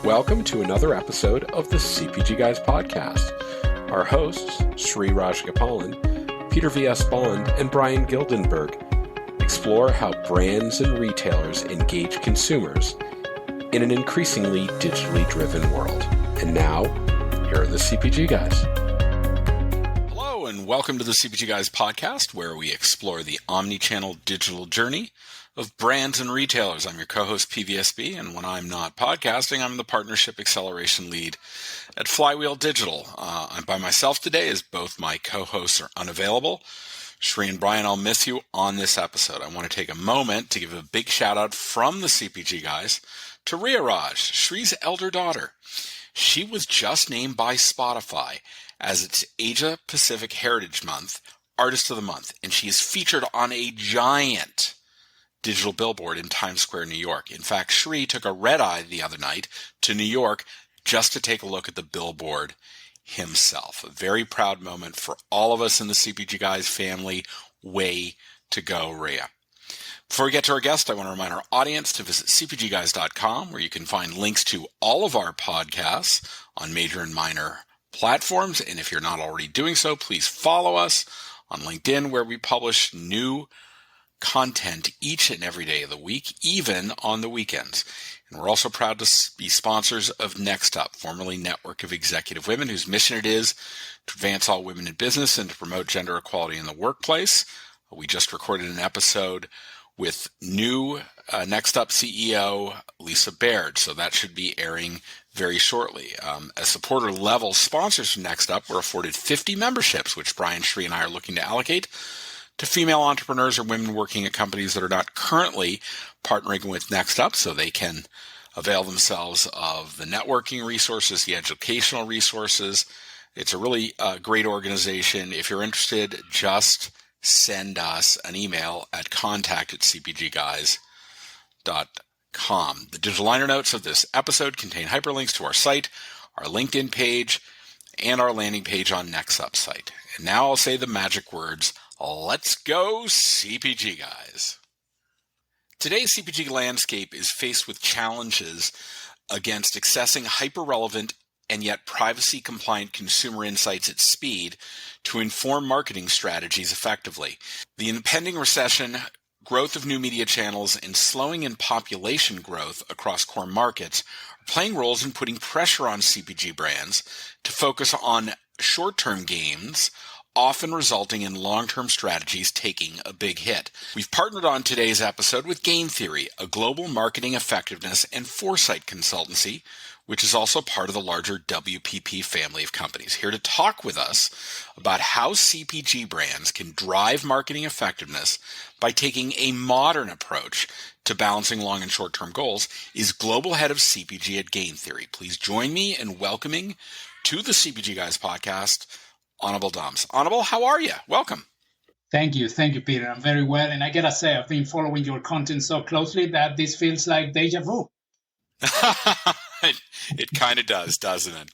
Welcome to another episode of the CPG Guys podcast. Our hosts, Sri Rajgopalan, Peter V.S. Bond, and Brian Gildenberg explore how brands and retailers engage consumers in an increasingly digitally driven world. And now, here are the CPG Guys. Hello, and welcome to the CPG Guys podcast, where we explore the omni-channel digital journey of brands and retailers. I'm your co-host, PVSB, and when I'm not podcasting, I'm the Partnership Acceleration Lead at Flywheel Digital. I'm by myself today as both my co-hosts are unavailable. Sri and Brian, I'll miss you on this episode. I want to take a moment to give a big shout out from the CPG Guys to Ria Raj, Sri's elder daughter. She was just named by Spotify as its Asia Pacific Heritage Month Artist of the Month, and she is featured on a giant digital billboard in Times Square, New York. In fact, Sri took a red eye the other night to New York just to take a look at the billboard himself. A very proud moment for all of us in the CPG Guys family. Way to go, Ria. Before we get to our guest, I want to remind our audience to visit cpgguys.com, where you can find links to all of our podcasts on major and minor platforms. And if you're not already doing so, please follow us on LinkedIn, where we publish new content each and every day of the week, even on the weekends. And we're also proud to be sponsors of Next Up, formerly Network of Executive Women, whose mission it is to advance all women in business and to promote gender equality in the workplace. We just recorded an episode with new Next Up CEO Lisa Baird, so that should be airing very shortly. As supporter level sponsors from Next Up, we're afforded 50 memberships, which Brian, Sri, and I are looking to allocate to female entrepreneurs or women working at companies that are not currently partnering with Next Up, so they can avail themselves of the networking resources, the educational resources. It's a really great organization. If you're interested, just send us an email at contact@cpgguys.com. The digital liner notes of this episode contain hyperlinks to our site, our LinkedIn page, and our landing page on Next Up site. And now I'll say the magic words. Let's go, CPG Guys. Today's CPG landscape is faced with challenges against accessing hyper-relevant and yet privacy-compliant consumer insights at speed to inform marketing strategies effectively. The impending recession, growth of new media channels, and slowing in population growth across core markets are playing roles in putting pressure on CPG brands to focus on short-term gains, often resulting in long-term strategies taking a big hit. We've partnered on today's episode with Game Theory, a global marketing effectiveness and foresight consultancy, which is also part of the larger WPP family of companies. Here to talk with us about how CPG brands can drive marketing effectiveness by taking a modern approach to balancing long and short-term goals is Global Head of CPG at Game Theory. Please join me in welcoming to the CPG Guys podcast, Anibal Dams. Anibal, how are you? Welcome. Thank you, Peter. I'm very well, and I gotta say, I've been following your content so closely that this feels like deja vu. It kind of does, doesn't it?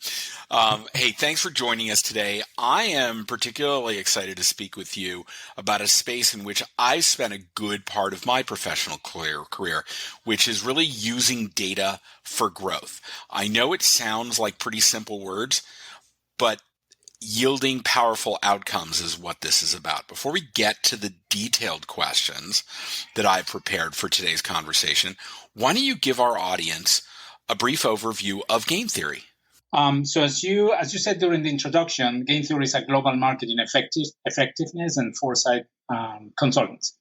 Hey, thanks for joining us today. I am particularly excited to speak with you about a space in which I spent a good part of my professional career, which is really using data for growth. I know it sounds like pretty simple words, but yielding powerful outcomes is what this is about. Before we get to the detailed questions that I prepared for today's conversation, why don't you give our audience a brief overview of Game Theory? So as you said during the introduction, Game Theory is a global marketing effectiveness and foresight consultancy.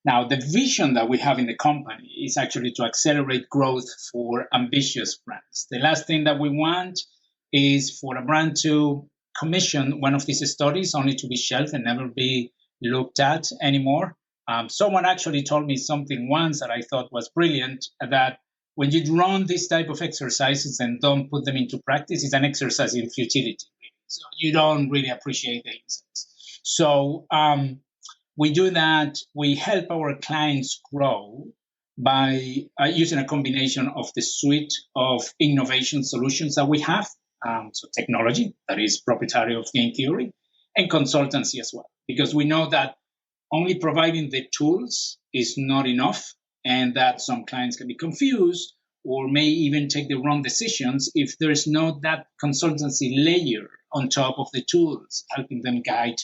Now, the vision that we have in the company is actually to accelerate growth for ambitious brands. The last thing that we want is for a brand to commission one of these studies only to be shelved and never be looked at anymore. Someone actually told me something once that I thought was brilliant, that when you run these type of exercises and don't put them into practice, it's an exercise in futility. So you don't really appreciate the insights. So we do that. We help our clients grow by using a combination of the suite of innovation solutions that we have. So technology, that is proprietary of Game Theory, and consultancy as well. Because we know that only providing the tools is not enough, and that some clients can be confused or may even take the wrong decisions if there's not that consultancy layer on top of the tools helping them guide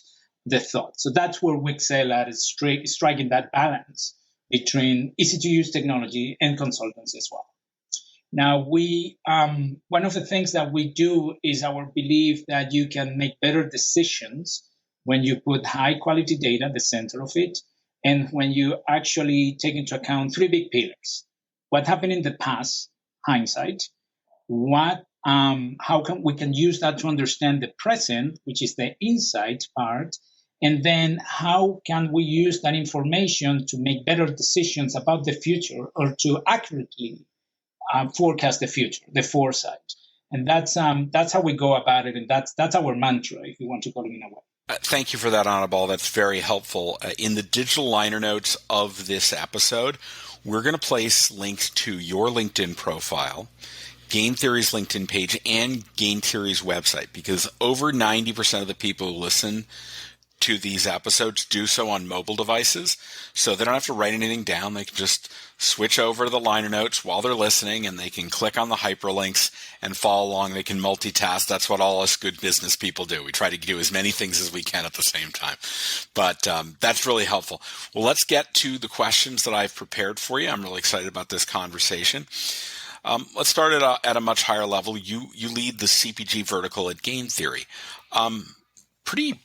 the thought. So that's where we excel at, is striking that balance between easy to use technology and consultancy as well. Now, one of the things that we do is our belief that you can make better decisions when you put high quality data at the center of it, and when you actually take into account three big pillars: what happened in the past, hindsight; how can we use that to understand the present, which is the insight part, and then how can we use that information to make better decisions about the future, or to accurately forecast the future, the foresight. And that's how we go about it, and that's our mantra, if you want to call it in a way. Thank you for that, Anibal. That's very helpful. In the digital liner notes of this episode, we're going to place links to your LinkedIn profile, Game Theory's LinkedIn page, and Game Theory's website, because over 90% of the people who listen to these episodes do so on mobile devices, so they don't have to write anything down. They can just switch over to the liner notes while they're listening, and they can click on the hyperlinks and follow along. They can multitask. That's what all us good business people do. We try to do as many things as we can at the same time. But that's really helpful. Well, let's get to the questions that I've prepared for you. I'm really excited about this conversation. Let's start at a much higher level. You lead the CPG vertical at Game Theory. Pretty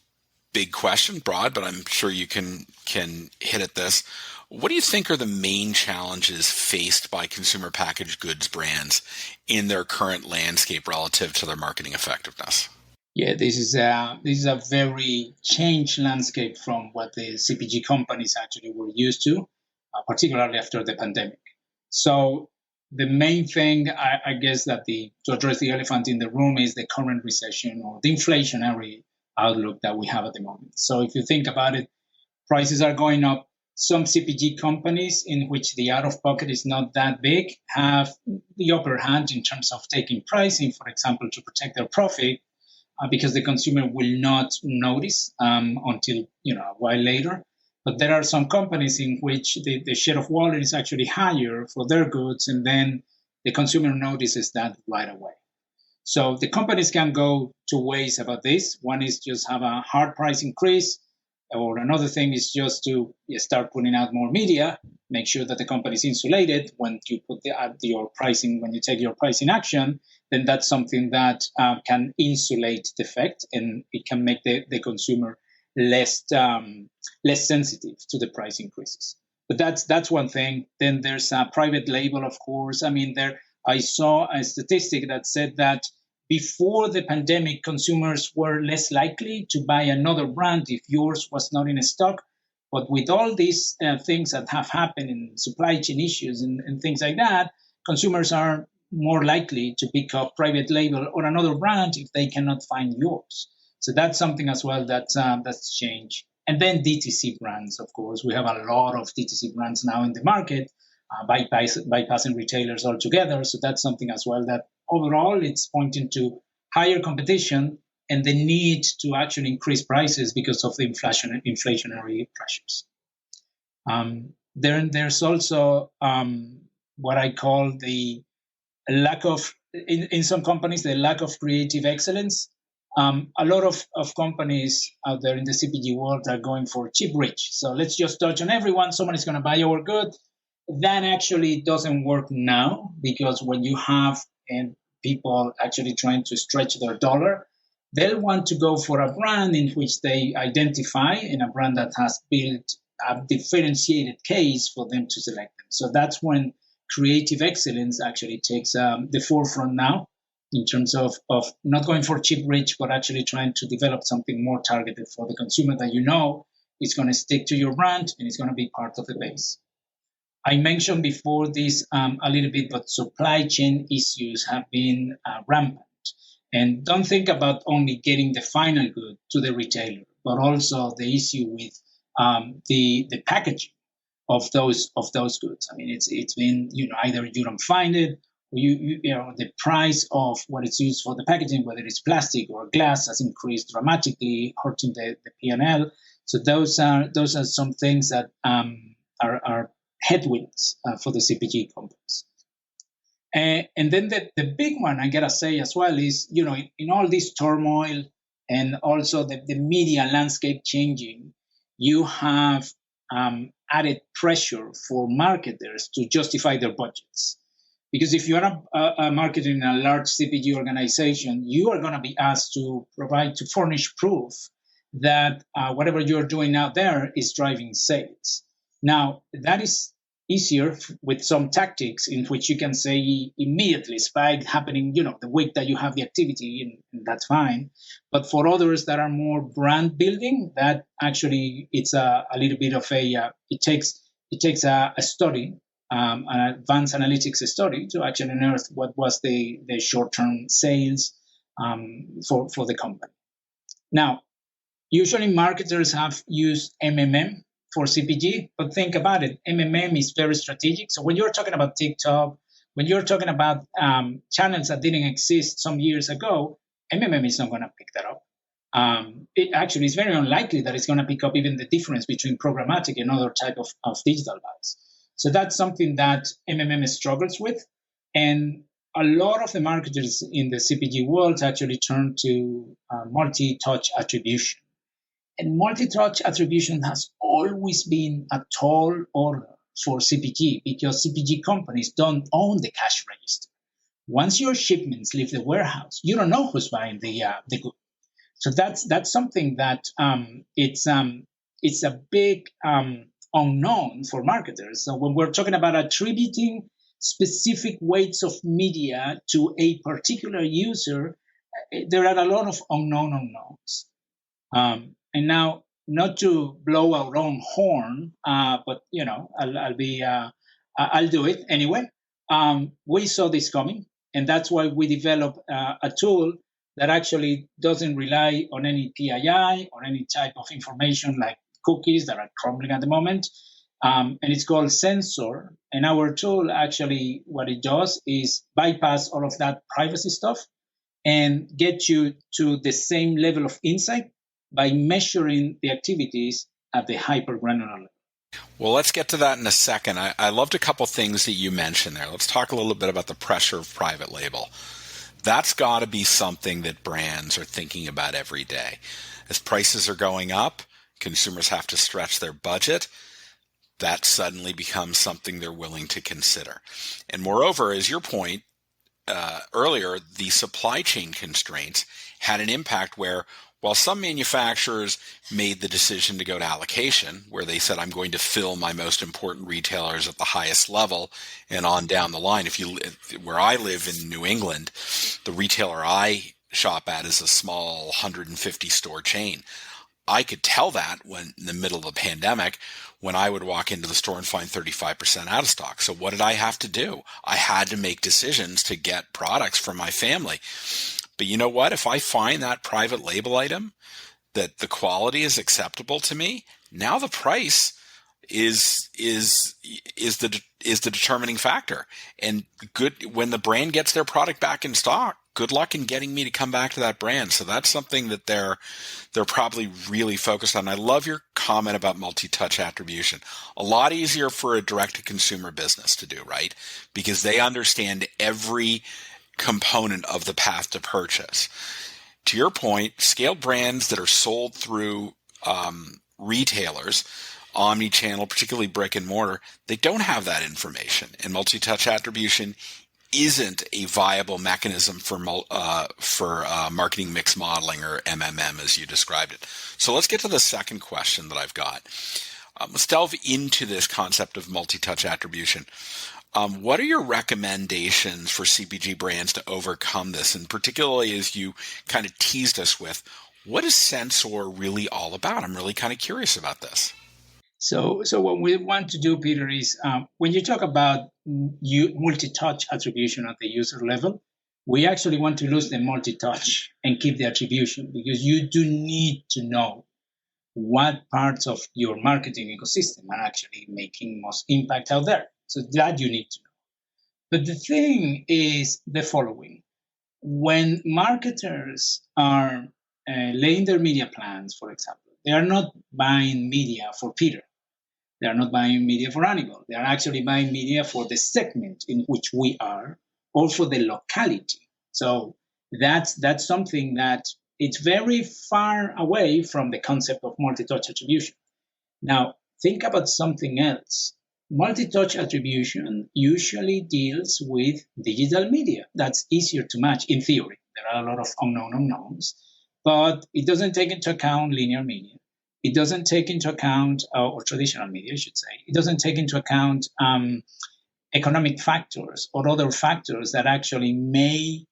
big question, broad, but I'm sure you can hit at this. What do you think are the main challenges faced by consumer packaged goods brands in their current landscape relative to their marketing effectiveness? Yeah, this is a very changed landscape from what the CPG companies actually were used to, particularly after the pandemic. So the main thing, I guess, to address the elephant in the room is the current recession, or the inflationary outlook that we have at the moment. So if you think about it, prices are going up. Some CPG companies, in which the out-of-pocket is not that big, have the upper hand in terms of taking pricing, for example, to protect their profit, because the consumer will not notice until a while later. But there are some companies in which the share of wallet is actually higher for their goods, and then the consumer notices that right away. So the companies can go two ways about this. One is just have a hard price increase, or another thing is just to start putting out more media, make sure that the company is insulated when you put your pricing, when you take your pricing action. Then that's something that can insulate the effect, and it can make the consumer less sensitive to the price increases. But that's one thing. Then there's a private label, of course. I saw a statistic that said that before the pandemic, consumers were less likely to buy another brand if yours was not in stock. But with all these things that have happened in supply chain issues and things like that, consumers are more likely to pick up private label or another brand if they cannot find yours. So that's something as well that's changed. And then DTC brands, of course. We have a lot of DTC brands now in the market, bypassing retailers altogether. So that's something as well that overall it's pointing to higher competition and the need to actually increase prices because of the inflationary pressures. There's also what I call the lack of, in some companies, the lack of creative excellence. A lot of companies out there in the CPG world are going for cheap rich. So let's just touch on everyone. Someone is going to buy our good. That actually doesn't work now, because when you have people actually trying to stretch their dollar, they'll want to go for a brand in which they identify, in a brand that has built a differentiated case for them to select them. So that's when creative excellence actually takes the forefront now, in terms of not going for cheap rich, but actually trying to develop something more targeted for the consumer that is going to stick to your brand and is going to be part of the base. I mentioned before this a little bit, but supply chain issues have been rampant. And don't think about only getting the final good to the retailer, but also the issue with the packaging of those goods. It's been either you don't find it, or the price of what is used for the packaging, whether it's plastic or glass, has increased dramatically, hurting the P&L. So those are some things that are headwinds for the CPG companies. And then the big one, I gotta say as well, is, in all this turmoil and also the media landscape changing, you have added pressure for marketers to justify their budgets. Because if you're a marketer in a large CPG organization, you are going to be asked to furnish proof that whatever you're doing out there is driving sales. Now, that is easier with some tactics in which you can say immediately spike happening, the week that you have the activity, and that's fine. But for others that are more brand building, that actually it's a little bit of it takes a study, an advanced analytics study to actually unearth what was the short-term sales for the company. Now, usually marketers have used MMM for CPG, but think about it. MMM is very strategic. So when you're talking about TikTok, when you're talking about channels that didn't exist some years ago, MMM is not going to pick that up. It actually is very unlikely that it's going to pick up even the difference between programmatic and other type of digital buys. So that's something that MMM struggles with. And a lot of the marketers in the CPG world actually turn to multi-touch attribution. And multi-touch attribution has always been a tall order for CPG because CPG companies don't own the cash register. Once your shipments leave the warehouse, you don't know who's buying the good. So that's something that it's a big unknown for marketers. So when we're talking about attributing specific weights of media to a particular user, there are a lot of unknowns. And now, not to blow our own horn, but I'll do it anyway. We saw this coming, and that's why we developed a tool that actually doesn't rely on any PII or any type of information like cookies that are crumbling at the moment. And it's called Sensor. And our tool actually, what it does is bypass all of that privacy stuff and get you to the same level of insight by measuring the activities at the hyper granular level. Well, let's get to that in a second. I loved a couple things that you mentioned there. Let's talk a little bit about the pressure of private label. That's got to be something that brands are thinking about every day. As prices are going up, consumers have to stretch their budget. That suddenly becomes something they're willing to consider. And moreover, as your point earlier, the supply chain constraints had an impact where, while some manufacturers made the decision to go to allocation, where they said, I'm going to fill my most important retailers at the highest level and on down the line. Where I live in New England, the retailer I shop at is a small 150 store chain. I could tell that when in the middle of the pandemic, when I would walk into the store and find 35% out of stock. So what did I have to do? I had to make decisions to get products for my family. But you know what? If I find that private label item that the quality is acceptable to me, now the price is the determining factor. And good when the brand gets their product back in stock, good luck in getting me to come back to that brand. So that's something that they're probably really focused on. I love your comment about multi-touch attribution. A lot easier for a direct-to-consumer business to do, right? Because they understand every component of the path to purchase. To your point, scaled brands that are sold through retailers, omni-channel, particularly brick and mortar, they don't have that information. And multi-touch attribution isn't a viable mechanism for marketing mix modeling, or MMM as you described it. So let's get to the second question that I've got. Let's delve into this concept of multi-touch attribution. What are your recommendations for CPG brands to overcome this? And particularly as you kind of teased us with, what is Sensor really all about? I'm really kind of curious about this. So what we want to do, Peter, is when you talk about multi-touch attribution at the user level, we actually want to lose the multi-touch and keep the attribution, because you do need to know what parts of your marketing ecosystem are actually making most impact out there. So that you need to know. But the thing is the following. When marketers are laying their media plans, for example, they are not buying media for Peter. They are not buying media for Anibal. They are actually buying media for the segment in which we are, or for the locality. So that's something that it's very far away from the concept of multi-touch attribution. Now, think about something else. Multi-touch attribution usually deals with digital media. That's easier to match in theory. There are a lot of unknown unknowns, but it doesn't take into account linear media. It doesn't take into account, or traditional media, I should say. It doesn't take into account economic factors or other factors that actually may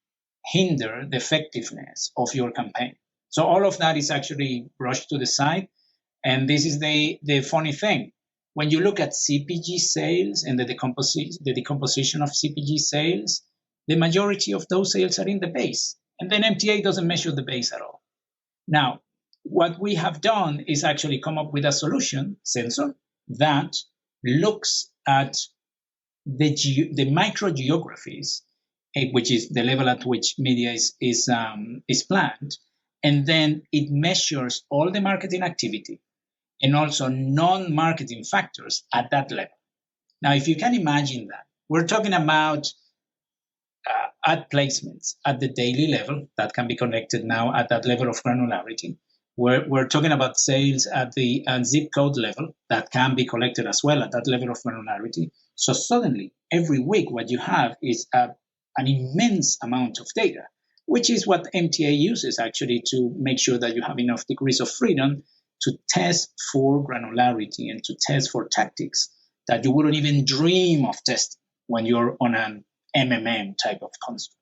hinder the effectiveness of your campaign. So all of that is actually brushed to the side. And this is the funny thing. When you look at CPG sales and the decomposition of CPG sales, the majority of those sales are in the base. And then MTA doesn't measure the base at all. Now, what we have done is actually come up with a solution, Sensor, that looks at the micro geographies, which is the level at which media is planned, and then it measures all the marketing activity and also non-marketing factors at that level. Now, if you can imagine that, we're talking about ad placements at the daily level that can be connected now at that level of granularity. We're talking about sales at the zip code level that can be collected as well at that level of granularity. So suddenly, every week, what you have is an immense amount of data, which is what MTA uses actually to make sure that you have enough degrees of freedom to test for granularity and to test for tactics that you wouldn't even dream of testing when you're on an MMM type of construct.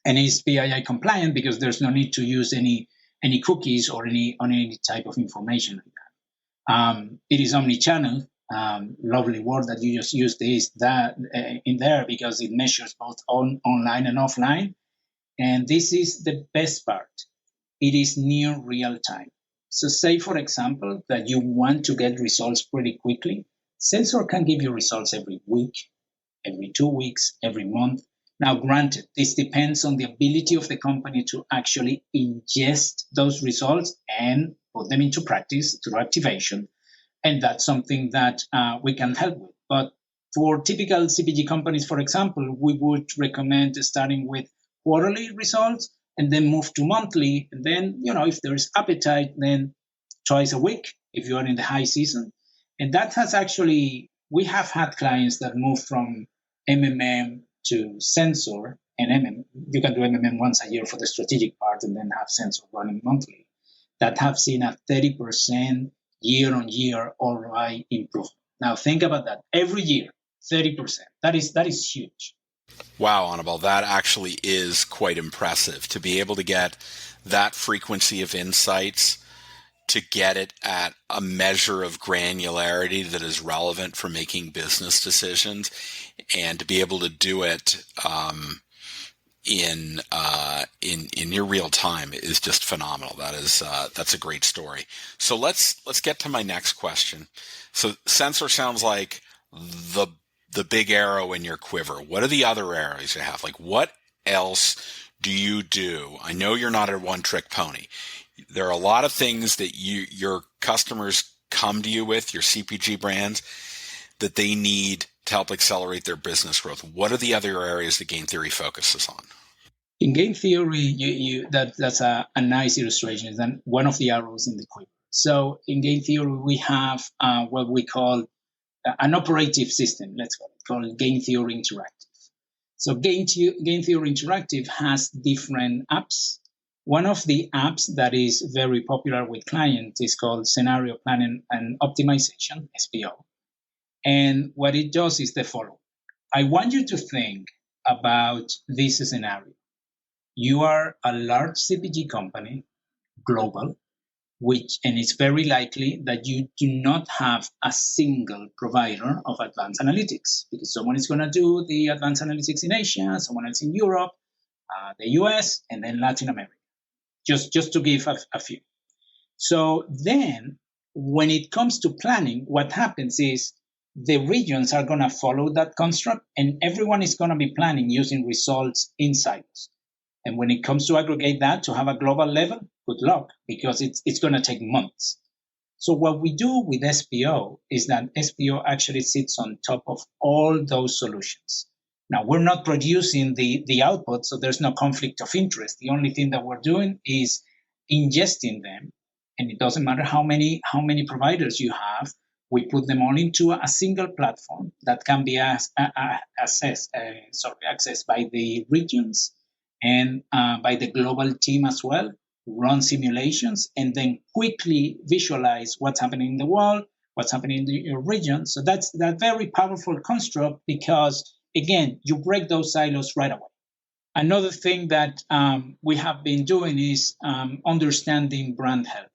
And it's PII compliant because there's no need to use any cookies or any type of information like that. It is omni-channel. Lovely word that you just used in there because it measures both online and offline. And this is the best part. It is near real time. So say, for example, that you want to get results pretty quickly. Sensor can give you results every week, every 2 weeks, every month. Now, granted, this depends on the ability of the company to actually ingest those results and put them into practice through activation. And that's something that we can help with. But for typical CPG companies, for example, we would recommend starting with quarterly results and then move to monthly. And then, if there's appetite, then twice a week if you are in the high season. And that has actually, we have had clients that move from MMM to Sensor, and you can do MMM once a year for the strategic part and then have Sensor running monthly, that have seen a 30% year-on-year ROI improvement. Now think about that. Every year, 30%. That is huge. Wow, Anibal, that actually is quite impressive to be able to get that frequency of insights, to get it at a measure of granularity that is relevant for making business decisions, and to be able to do it in near real time is just phenomenal. That's a great story. So let's get to my next question. So Sensor sounds like the big arrow in your quiver. What are the other arrows you have? Like, what else do you do? I know you're not a one-trick pony. There are a lot of things that your customers come to you with, your CPG brands, that they need to help accelerate their business growth. What are the other areas that game theory focuses on? In game theory, that's a nice illustration. Then one of the arrows in the quiver. So in game theory, we have what we call an operative system, let's call it, called Game Theory Interactive. So Game Theory Interactive has different apps. One of the apps that is very popular with clients is called Scenario Planning and Optimization, SPO. And what it does is the following. I want you to think about this scenario. You are a large CPG company, global, and it's very likely that you do not have a single provider of advanced analytics, because someone is going to do the advanced analytics in Asia, someone else in Europe, the US, and then Latin America, just to give a few. So then when it comes to planning, what happens is the regions are going to follow that construct, and everyone is going to be planning using results in silos. And when it comes to aggregate that to have a global level, good luck, because it's going to take months. So what we do with SPO is that SPO actually sits on top of all those solutions. Now, we're not producing the output, so there's no conflict of interest. The only thing that we're doing is ingesting them, and it doesn't matter how many providers you have. We put them all into a single platform that can be accessed by the regions and by the global team as well. Run simulations and then quickly visualize what's happening in the world, what's happening in your region. So that's that very powerful construct because, again, you break those silos right away. Another thing that we have been doing is understanding brand health.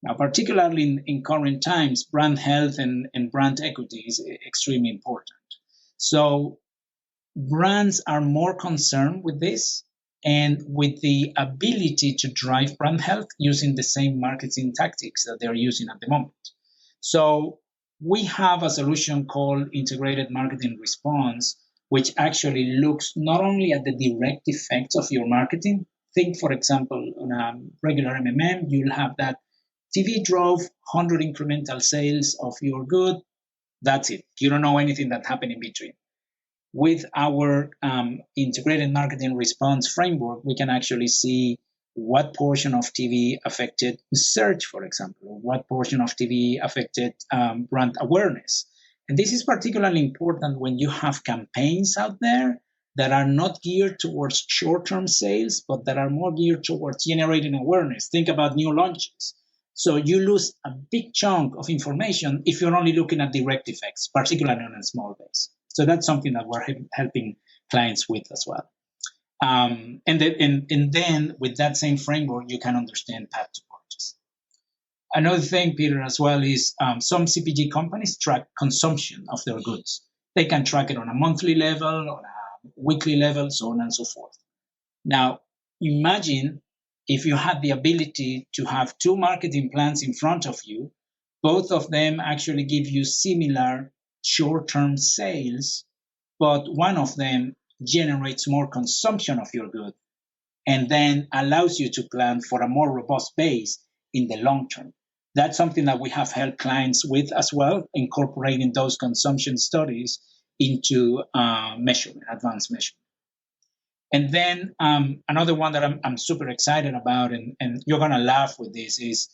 Now, particularly in current times, brand health and brand equity is extremely important. So brands are more concerned with this and with the ability to drive brand health using the same marketing tactics that they're using at the moment. So we have a solution called Integrated Marketing Response, which actually looks not only at the direct effects of your marketing. Think, for example, on a regular MMM, you'll have that TV drove 100 incremental sales of your good. That's it. You don't know anything that happened in between. With our integrated marketing response framework, we can actually see what portion of TV affected search, for example, what portion of TV affected brand awareness. And this is particularly important when you have campaigns out there that are not geared towards short-term sales, but that are more geared towards generating awareness. Think about new launches. So you lose a big chunk of information if you're only looking at direct effects, particularly on a small base. So that's something that we're helping clients with as well. And then with that same framework, you can understand path to purchase. Another thing, Peter, as well, is some CPG companies track consumption of their goods. They can track it on a monthly level, on a weekly level, so on and so forth. Now, imagine if you had the ability to have two marketing plans in front of you, both of them actually give you similar short-term sales, but one of them generates more consumption of your good and then allows you to plan for a more robust base in the long term. That's something that we have helped clients with as well, incorporating those consumption studies into measurement, advanced measurement. And then another one that I'm super excited about, and you're going to laugh with this, is,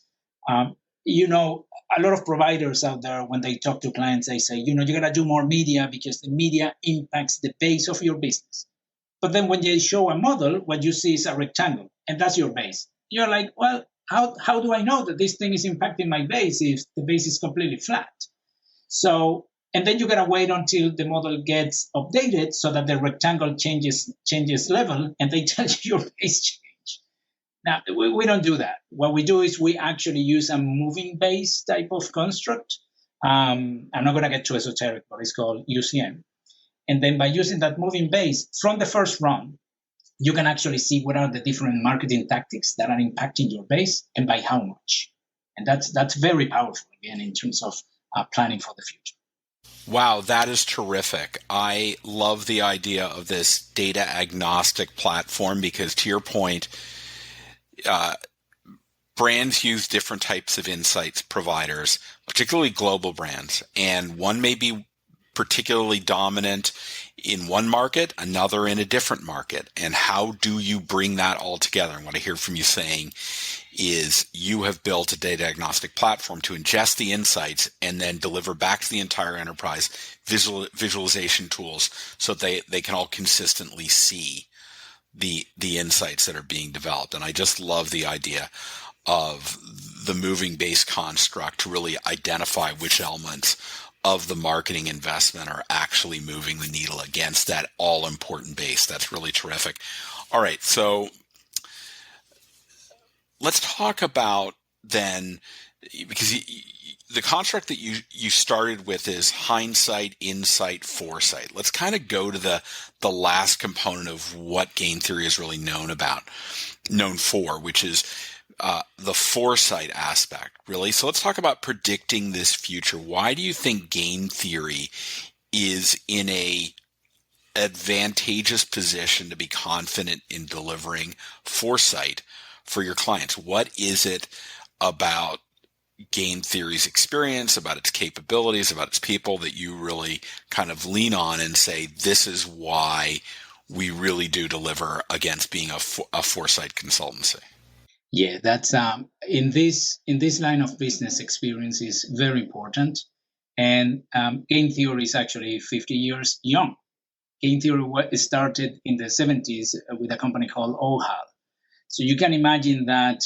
a lot of providers out there, when they talk to clients, they say, you're going to do more media because the media impacts the base of your business. But then when they show a model, what you see is a rectangle, and that's your base. You're like, well, how do I know that this thing is impacting my base if the base is completely flat? So, and then you got to wait until the model gets updated so that the rectangle changes level, and they tell you your base change. Now, we don't do that. What we do is we actually use a moving base type of construct. I'm not going to get too esoteric, but it's called UCM. And then by using that moving base from the first run, you can actually see what are the different marketing tactics that are impacting your base and by how much. And that's very powerful, again, in terms of planning for the future. Wow, that is terrific. I love the idea of this data agnostic platform because, to your point, brands use different types of insights providers, particularly global brands, and one may be particularly dominant in one market, another in a different market. And how do you bring that all together? And what I hear from you saying is you have built a data agnostic platform to ingest the insights and then deliver back to the entire enterprise visualization tools so they can all consistently see the insights that are being developed. And I just love the idea of the moving base construct to really identify which elements of the marketing investment are actually moving the needle against that all-important base. That's really terrific. All right, so let's talk about then, because the construct that you started with is hindsight, insight, foresight. Let's kind of go to the last component of what game theory is really known for, which is the foresight aspect, really. So let's talk about predicting this future. Why do you think game theory is in a advantageous position to be confident in delivering foresight for your clients? What is it about game theory's experience, about its capabilities, about its people that you really kind of lean on and say, this is why we really do deliver against being a foresight consultancy? Yeah, that's in this line of business, experience is very important. And game theory is actually 50 years young. Game theory started in the 70s with a company called OHAL. So you can imagine that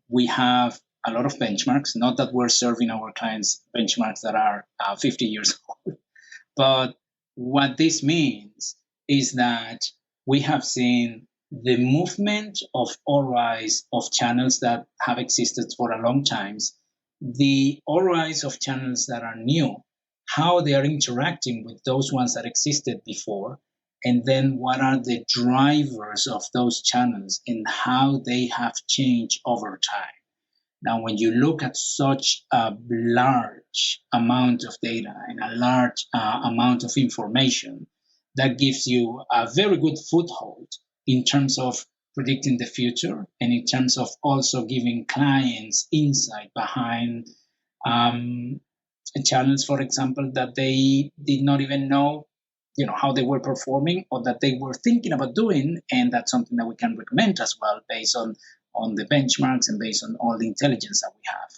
we have a lot of benchmarks, not that we're serving our clients benchmarks that are 50 years old, but what this means is that we have seen the movement of ROIs of channels that have existed for a long time, the ROIs of channels that are new, how they are interacting with those ones that existed before, and then what are the drivers of those channels and how they have changed over time. Now, when you look at such a large amount of data and a large amount of information, that gives you a very good foothold in terms of predicting the future and in terms of also giving clients insight behind channels, for example, that they did not even know how they were performing or that they were thinking about doing, and that's something that we can recommend as well based on the benchmarks and based on all the intelligence that we have.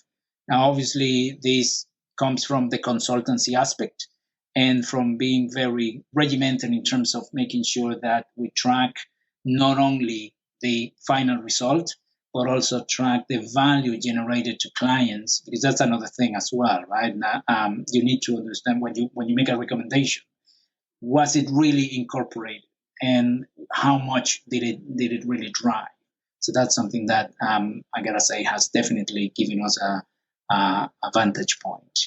Now, obviously, this comes from the consultancy aspect and from being very regimented in terms of making sure that we track not only the final result, but also track the value generated to clients, because that's another thing as well, right? Now, you need to understand when you make a recommendation, was it really incorporated and how much did it really drive? So that's something that I gotta say has definitely given us a vantage point.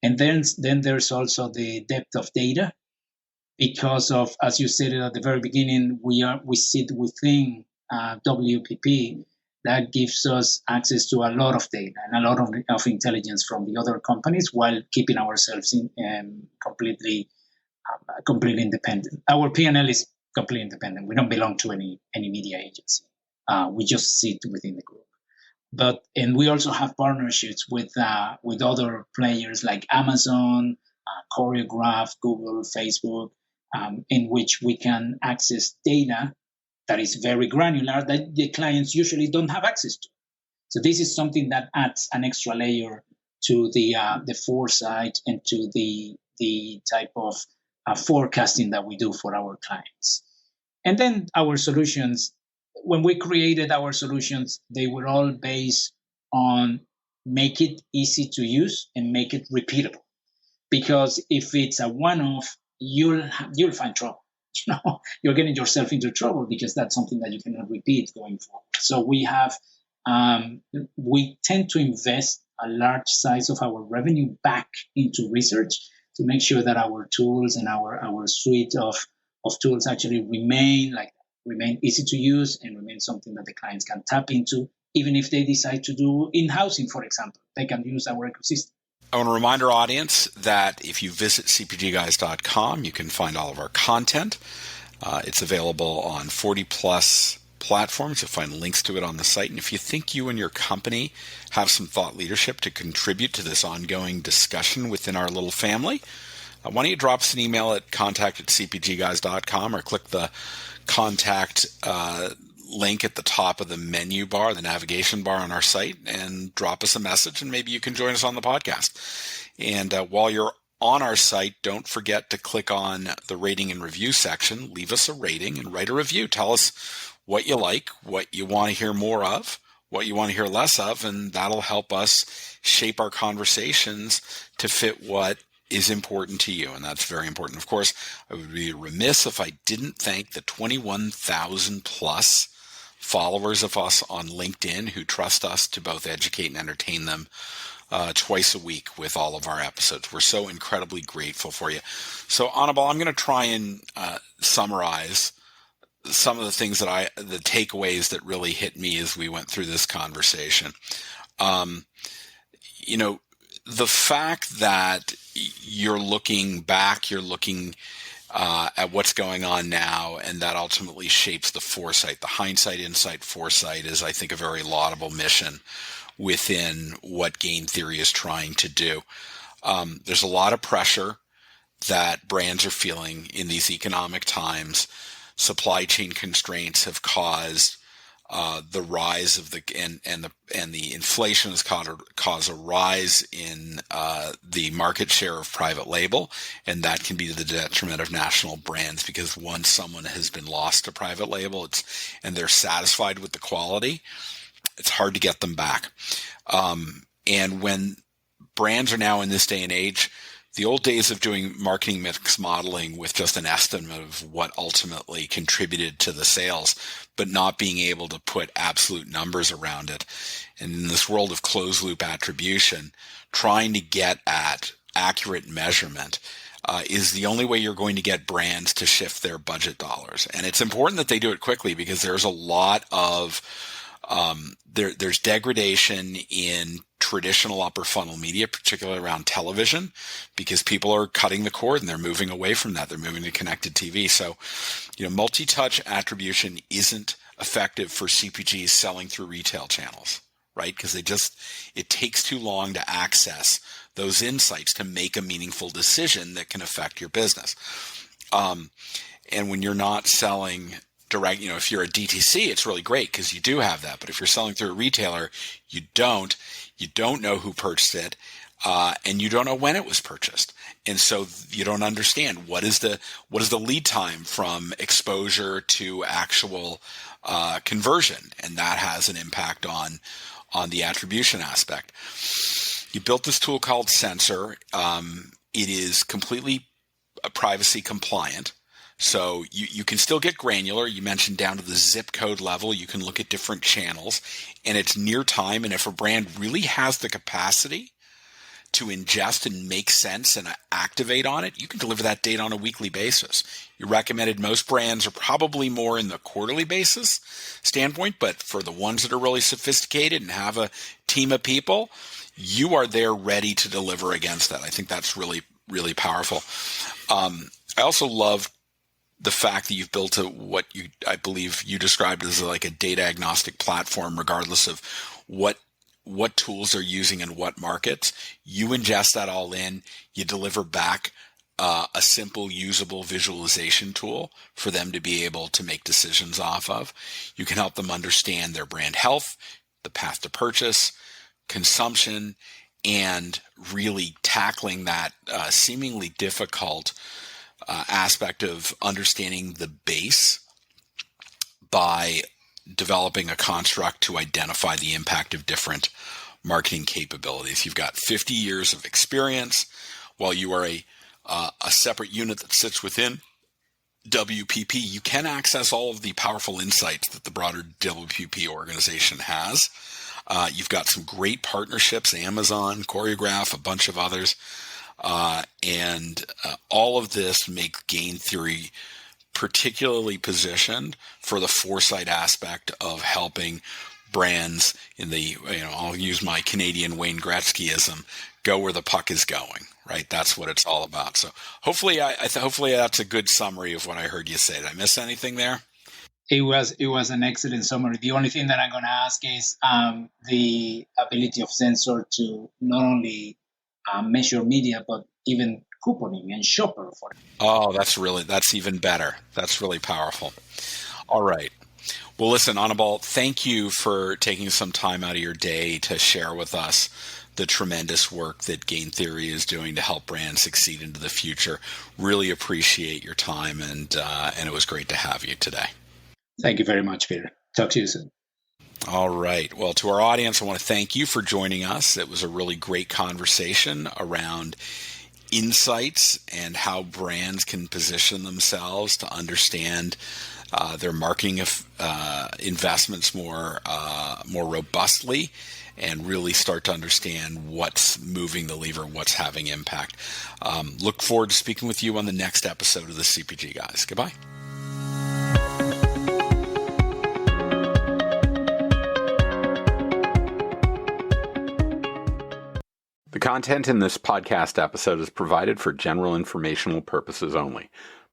And then there's also the depth of data, because of, as you said at the very beginning, we sit within WPP that gives us access to a lot of data and a lot of intelligence from the other companies while keeping ourselves completely independent. Our P&L is completely independent. We don't belong to any media agency. We just sit within the group. And we also have partnerships with other players like Amazon, Choreograph, Google, Facebook, in which we can access data that is very granular that the clients usually don't have access to. So this is something that adds an extra layer to the foresight and to the type of forecasting that we do for our clients. And then our solutions, when we created our solutions, they were all based on make it easy to use and make it repeatable. Because if it's a one-off, you'll find trouble. You're getting yourself into trouble because that's something that you cannot repeat going forward. So we tend to invest a large size of our revenue back into research to make sure that our tools and our suite of tools actually remain easy to use and remain something that the clients can tap into, even if they decide to do in-housing, for example. They can use our ecosystem. I want to remind our audience that if you visit cpgguys.com, you can find all of our content. It's available on 40-plus platforms. You'll find links to it on the site. And if you think you and your company have some thought leadership to contribute to this ongoing discussion within our little family, why don't you drop us an email at contact@cpgguys.com or click the contact link at the top of the menu bar, the navigation bar on our site, and drop us a message, and maybe you can join us on the podcast. And while you're on our site, don't forget to click on the rating and review section. Leave us a rating and write a review. Tell us what you like, what you want to hear more of, what you want to hear less of, and that'll help us shape our conversations to fit what is important to you, and that's very important. Of course, I would be remiss if I didn't thank the 21,000 plus followers of us on LinkedIn who trust us to both educate and entertain them twice a week with all of our episodes. We're so incredibly grateful for you. So, Anibal, I'm going to try and summarize some of the things the takeaways that really hit me as we went through this conversation. The fact that you're looking back, you're looking at what's going on now, and that ultimately shapes the foresight. The hindsight, insight, foresight is, I think, a very laudable mission within what game theory is trying to do. There's a lot of pressure that brands are feeling in these economic times. Supply chain constraints have caused the rise of the inflation has caused a rise in the market share of private label, and that can be to the detriment of national brands, because once someone has been lost to private label, and they're satisfied with the quality, it's hard to get them back. And when brands are now in this day and age, the old days of doing marketing mix modeling with just an estimate of what ultimately contributed to the sales, but not being able to put absolute numbers around it. And in this world of closed loop attribution, trying to get at accurate measurement is the only way you're going to get brands to shift their budget dollars. And it's important that they do it quickly, because there's a lot of there's degradation in traditional upper funnel media, particularly around television, because people are cutting the cord and they're moving away from that. They're moving to connected TV. So, multi-touch attribution isn't effective for CPGs selling through retail channels, right? Because it takes too long to access those insights to make a meaningful decision that can affect your business. And when you're not selling direct, if you're a DTC, it's really great because you do have that. But if you're selling through a retailer, you don't know who purchased it, and you don't know when it was purchased. And so you don't understand what is the lead time from exposure to actual conversion. And that has an impact on the attribution aspect. You built this tool called Sensor. It is completely privacy compliant. So you can still get granular. You mentioned down to the zip code level. You can look at different channels, and it's near time. And if a brand really has the capacity to ingest and make sense and activate on it, you can deliver that data on a weekly basis. You recommended most brands are probably more in the quarterly basis standpoint, but for the ones that are really sophisticated and have a team of people, you are there ready to deliver against that. I think that's really, really powerful. I also love the fact that you've built what I believe you described as like a data agnostic platform, regardless of what tools they're using in what markets. You ingest that all in, you deliver back a simple, usable visualization tool for them to be able to make decisions off of. You can help them understand their brand health, the path to purchase, consumption, and really tackling that seemingly difficult aspect of understanding the base by developing a construct to identify the impact of different marketing capabilities. You've got 50 years of experience, while you are a separate unit that sits within WPP. You can access all of the powerful insights that the broader WPP organization has. You've got some great partnerships, Amazon, Choreograph, a bunch of others. And all of this make game theory particularly positioned for the foresight aspect of helping brands in the, I'll use my Canadian Wayne Gretzkyism, go where the puck is going, right? That's what it's all about. So hopefully hopefully that's a good summary of what I heard you say. Did I miss anything there? It was an excellent summary. The only thing that I'm going to ask is the ability of Sensor to not only measure media, but even couponing and shopper for it. Oh, that's even better. That's really powerful. All right. Well, listen, Anibal, thank you for taking some time out of your day to share with us the tremendous work that game theory is doing to help brands succeed into the future. Really appreciate your time, and it was great to have you today. Thank you very much, Peter. Talk to you soon. All right. Well, to our audience, I want to thank you for joining us. It was a really great conversation around insights and how brands can position themselves to understand their marketing investments more robustly, and really start to understand what's moving the lever, what's having impact. Look forward to speaking with you on the next episode of the CPG Guys. Goodbye. The content in this podcast episode is provided for general informational purposes only.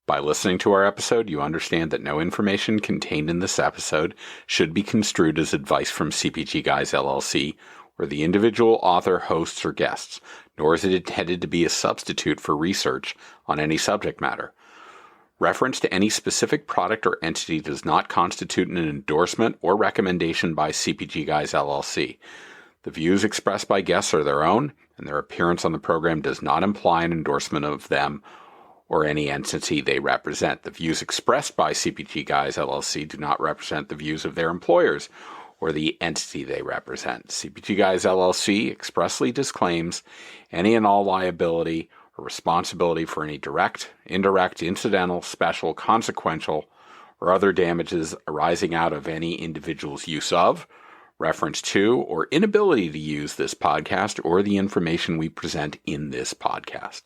By listening to our episode, you understand that no information contained in this episode should be construed as advice from CPG Guys LLC or the individual author, hosts, or guests, nor is it intended to be a substitute for research on any subject matter. Reference to any specific product or entity does not constitute an endorsement or recommendation by CPG Guys LLC. The views expressed by guests are their own, and their appearance on the program does not imply an endorsement of them or any entity they represent. The views expressed by CPG Guys LLC do not represent the views of their employers or the entity they represent. CPG Guys LLC expressly disclaims any and all liability or responsibility for any direct, indirect, incidental, special, consequential, or other damages arising out of any individual's use of, reference to, or inability to use this podcast or the information we present in this podcast.